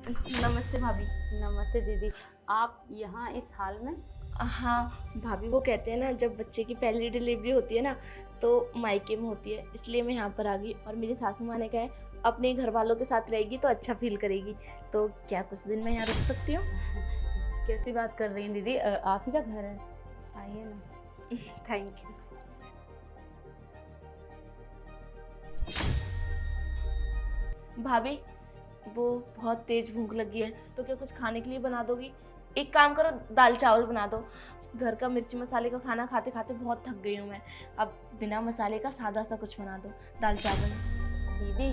नमस्ते भाभी। नमस्ते दीदी। आप यहाँ इस हाल में? हाँ भाभी, वो कहते हैं ना, जब बच्चे की पहली डिलीवरी होती है ना तो मायके में होती है, इसलिए मैं यहाँ पर आ गई। और मेरी सासू माँ ने कहा है अपने घर वालों के साथ रहेगी तो अच्छा फील करेगी, तो क्या कुछ दिन मैं यहाँ रुक सकती हूँ? कैसी बात कर रही हैं दीदी? आप ही का घर है, आइए ना। Thank you. भाभी, वो बहुत तेज भूख लगी है, तो क्या कुछ खाने के लिए बना दोगी? एक काम करो, दाल चावल बना दो। घर का मिर्ची मसाले का खाना खाते खाते बहुत थक गई हूँ मैं। अब बिना मसाले का सादा सा कुछ बना दो, दाल चावल। दीदी,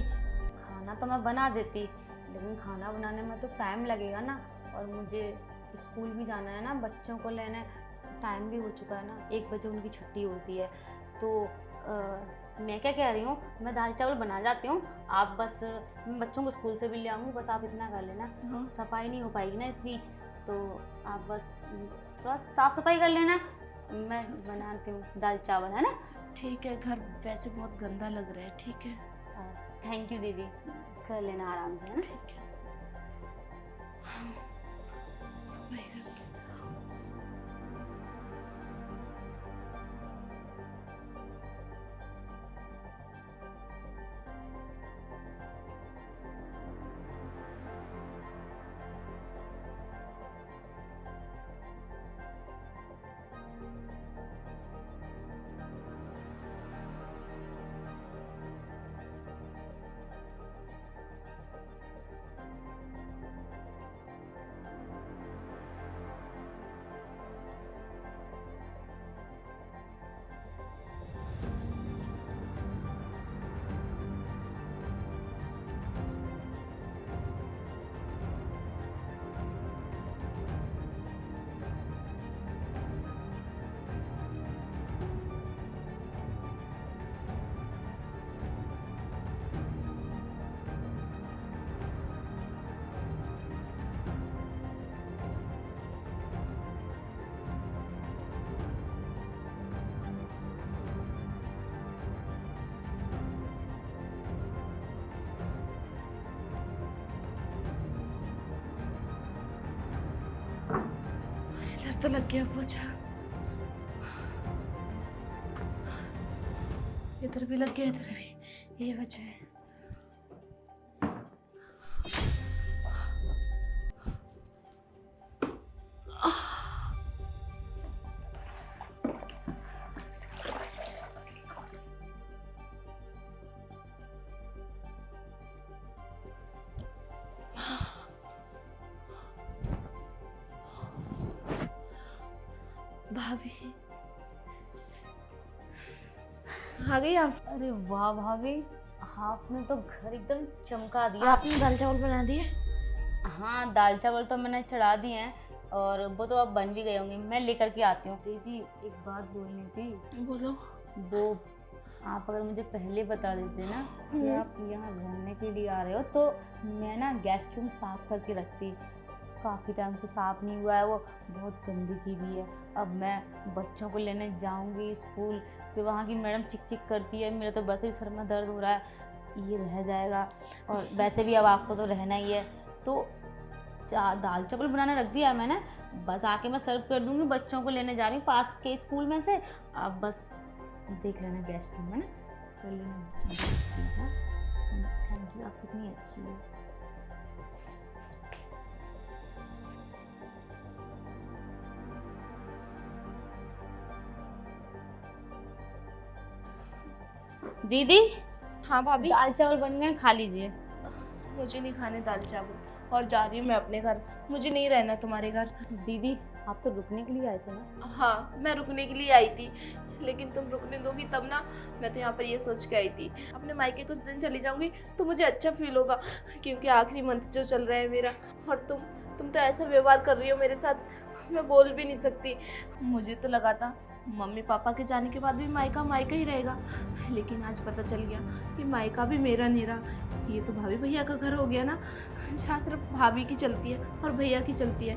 खाना तो मैं बना देती, लेकिन खाना बनाने में तो टाइम लगेगा ना, और मुझे स्कूल भी जाना है ना, बच्चों को लेने। टाइम भी हो चुका है ना, 1 बजे उनकी छुट्टी होती है। तो मैं क्या कह रही हूँ, मैं दाल चावल बना जाती हूँ। आप बस, मैं बच्चों को स्कूल से भी ले आऊँगी, बस आप इतना कर लेना। हाँ। सफाई नहीं हो पाएगी ना इस बीच, तो आप बस थोड़ा साफ़ सफाई कर लेना। मैं बनाती हूँ दाल चावल, है ना? ठीक है, घर वैसे बहुत गंदा लग रहा है। ठीक है। थैंक यू दीदी, कर लेना आराम से, है ना? ठीक है। सफाई कर। इधर तो लग गया पोछा, इधर भी लग गया, इधर भी। ये वजह है। भाभी, आ गई आप? अरे वाह भाभी, आपने तो घर एकदम चमका दिया। आपने दाल चावल बना दिए? हाँ, दाल चावल तो मैंने चढ़ा दिए हैं, और वो तो अब बन भी गए होंगे। मैं लेकर के आती हूँ। दीदी, एक बात बोलनी थी। बोलो। वो, आप अगर मुझे पहले बता देते ना कि आप यहाँ रहने के लिए आ रहे हो, तो मैं ना गेस्ट रूम साफ करके रखती। काफ़ी टाइम से साफ नहीं हुआ है, वो बहुत गंदगी भी है। अब मैं बच्चों को लेने जाऊंगी स्कूल, फिर वहाँ की मैडम चिक चिक करती है, मेरा तो वैसे भी सर में दर्द हो रहा है, ये रह जाएगा। और वैसे भी अब आपको तो रहना ही है, तो दाल चावल बनाना रख दिया है मैंने। बस आके मैं सर्व कर दूंगी, बच्चों को लेने जा रही हूँ पास के स्कूल में से। आप बस देख लेना गेस्ट रूम, है ना? कर लेना। थैंक यू, आप कितनी अच्छी है। दीदी, हाँ भाभी। दाल चावल बन गए, खा लीजिए। मुझे नहीं खाने दाल चावल, और जा रही हूँ मैं अपने घर। मुझे नहीं रहना तुम्हारे घर। दीदी, आप तो रुकने के लिए आए थे ना? हाँ, मैं रुकने के लिए आई थी, लेकिन तुम रुकने दोगी तब ना। मैं तो यहाँ पर ये सोच के आई थी, अपने मायके कुछ दिन चली जाऊंगी तो मुझे अच्छा फील होगा, क्योंकि आखिरी मंथ जो चल रहा है मेरा। और तुम तो ऐसा व्यवहार कर रही हो मेरे साथ, मैं बोल भी नहीं सकती। मुझे तो लगा था मम्मी पापा के जाने के बाद भी मायका मायका ही रहेगा, लेकिन आज पता चल गया कि मायका भी मेरा नहीं रहा। ये तो भाभी भैया का घर हो गया ना, जहाँ सिर्फ भाभी की चलती है और भैया की चलती है।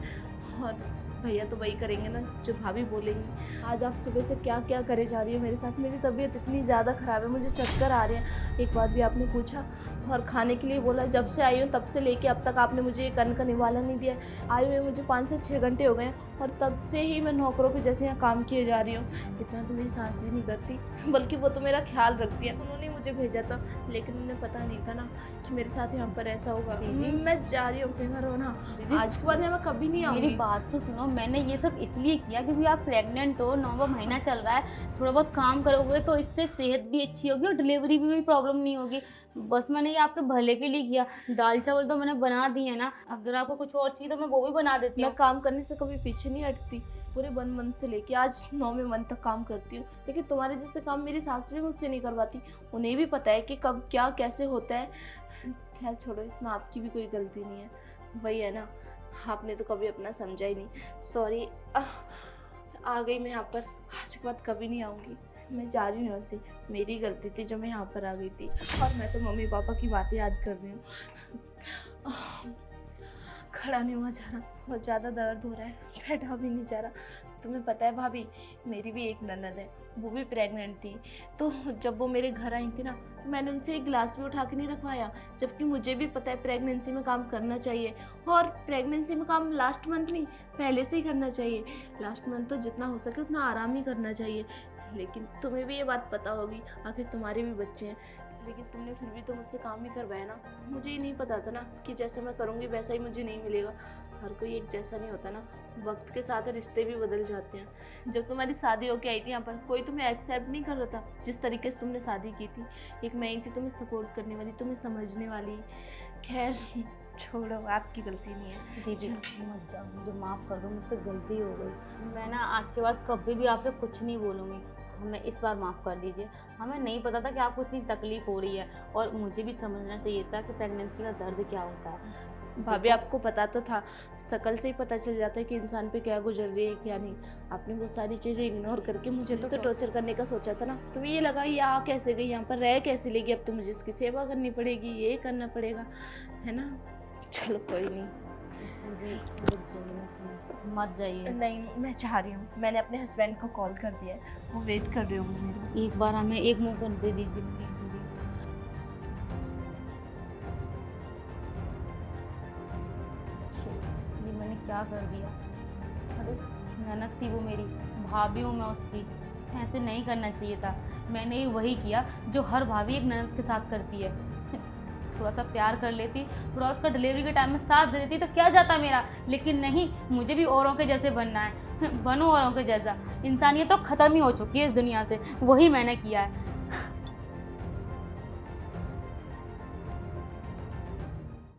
और भैया तो वही करेंगे ना जो भाभी बोलेंगी। आज आप सुबह से क्या क्या करे जा रही हो मेरे साथ? मेरी तबीयत इतनी ज़्यादा ख़राब है, मुझे चक्कर आ रहे हैं। एक बार भी आपने पूछा और खाने के लिए बोला। जब से आई हूँ तब से लेके अब तक आपने मुझे एक अन्न का निवाला नहीं दिया है। आए हुए मुझे 5 से 6 घंटे हो गए हैं और तब से ही मैं नौकरों के जैसे यहाँ काम किए जा रही हूँ। इतना तो मेरी सास भी नहीं करती, बल्कि वो तो मेरा ख्याल रखती है। उन्होंने मुझे भेजा था, लेकिन उन्हें पता नहीं था ना कि मेरे साथ यहाँ पर ऐसा होगा। दीदी। मैं जा रही हूँ अपने घर होना। दीदी, आज के बाद मैं कभी नहीं मेरी आऊँगी। बात तो सुनो। मैंने ये सब इसलिए किया क्योंकि आप प्रेग्नेंट हो, 9वां महीना चल रहा है, थोड़ा बहुत काम करोगे तो इससे सेहत भी अच्छी होगी और डिलीवरी में भी प्रॉब्लम नहीं होगी। बस मैंने ये आपके भले के लिए किया। दाल चावल तो मैंने बना दिए ना, अगर आपको कुछ और चाहिए तो मैं वो भी बना देती मैं हूँ। काम करने से कभी पीछे नहीं हटती। पूरे 1 मंथ से लेके आज 9वें मंथ तक काम करती हूँ, लेकिन तुम्हारे जैसे काम मेरी सास भी मुझसे नहीं करवाती। उन्हें भी पता है कि कब क्या कैसे होता है। खैर छोड़ो, इसमें आपकी भी कोई गलती नहीं है। वही है ना, आपने तो कभी अपना समझा ही नहीं। सॉरी, आ गई मैं यहाँ पर। आज के बाद कभी नहीं आऊँगी। मैं जा रही हूँ यहाँ से। मेरी गलती थी जो मैं यहाँ पर आ गई थी, और मैं तो मम्मी पापा की बातें याद कर रही हूँ। खड़ा नहीं हुआ जा रहा, बहुत ज़्यादा दर्द हो रहा है, बैठा भी नहीं जा रहा। तुम्हें पता है भाभी, मेरी भी एक ननद है, वो भी प्रेग्नेंट थी। तो जब वो मेरे घर आई थी ना, तो मैंने उनसे एक गिलास भी उठा के नहीं रखवाया, जबकि मुझे भी पता है प्रेगनेंसी में काम करना चाहिए। और प्रेगनेंसी में काम लास्ट मंथ नहीं, पहले से ही करना चाहिए। लास्ट मंथ तो जितना हो सके उतना आराम ही करना चाहिए। लेकिन तुम्हें भी ये बात पता होगी, आखिर तुम्हारे भी बच्चे हैं। लेकिन तुमने फिर भी तो मुझसे काम ही करवाया ना। मुझे ये नहीं पता था ना कि जैसा मैं करूँगी वैसा ही मुझे नहीं मिलेगा। हर कोई एक जैसा नहीं होता ना, वक्त के साथ रिश्ते भी बदल जाते हैं। जब तुम्हारी शादी होके आई थी यहाँ पर, कोई तुम्हें एक्सेप्ट नहीं कर रहा था जिस तरीके से तुमने शादी की थी। एक मैं ही थी तुम्हें सपोर्ट करने वाली, तुम्हें समझने वाली। खैर छोड़ो, आपकी गलती नहीं है। दीदी मत जाओ, मुझे माफ़ कर दो, मुझसे गलती हो गई। मैं ना आज के बाद कभी भी आपसे कुछ नहीं बोलूँगी। हमें इस बार माफ़ कर दीजिए। हमें नहीं पता था कि आपको इतनी तकलीफ़ हो रही है, और मुझे भी समझना चाहिए था कि प्रेगनेंसी का दर्द क्या होता है। भाभी आपको पता तो था, शकल से ही पता चल जाता है कि इंसान पे क्या गुजर रही है क्या नहीं। आपने वो सारी चीज़ें इग्नोर करके मुझे तो टॉर्चर करने का सोचा था ना। तुम्हें ये लगा ये आ कैसे गई यहाँ पर, रह कैसे लेगी, अब तो मुझे इसकी सेवा करनी पड़ेगी, ये करना पड़ेगा, है ना। चलो कोई नहीं। मत जाइए। नहीं, मैं चाह रही हूँ। मैंने अपने हस्बैंड को कॉल कर दिया है, वो वेट कर रहे होंगे मेरे। एक बार हमें एक मौका दे दीजिए प्लीज़ दीदी। ये मैंने क्या कर दिया? अरे ननद थी वो मेरी, भाभी हूँ मैं उसकी। ऐसे नहीं करना चाहिए था। मैंने वही किया जो हर भाभी एक ननद के साथ करती है। थोड़ा सा प्यार कर लेती, थोड़ा उसका डिलीवरी के टाइम में साथ दे देती तो क्या जाता मेरा। लेकिन नहीं, मुझे भी औरों के जैसे बनना है। बनो औरों के जैसा। इंसानियत तो ख़त्म ही हो चुकी है इस दुनिया से, वही मैंने किया है।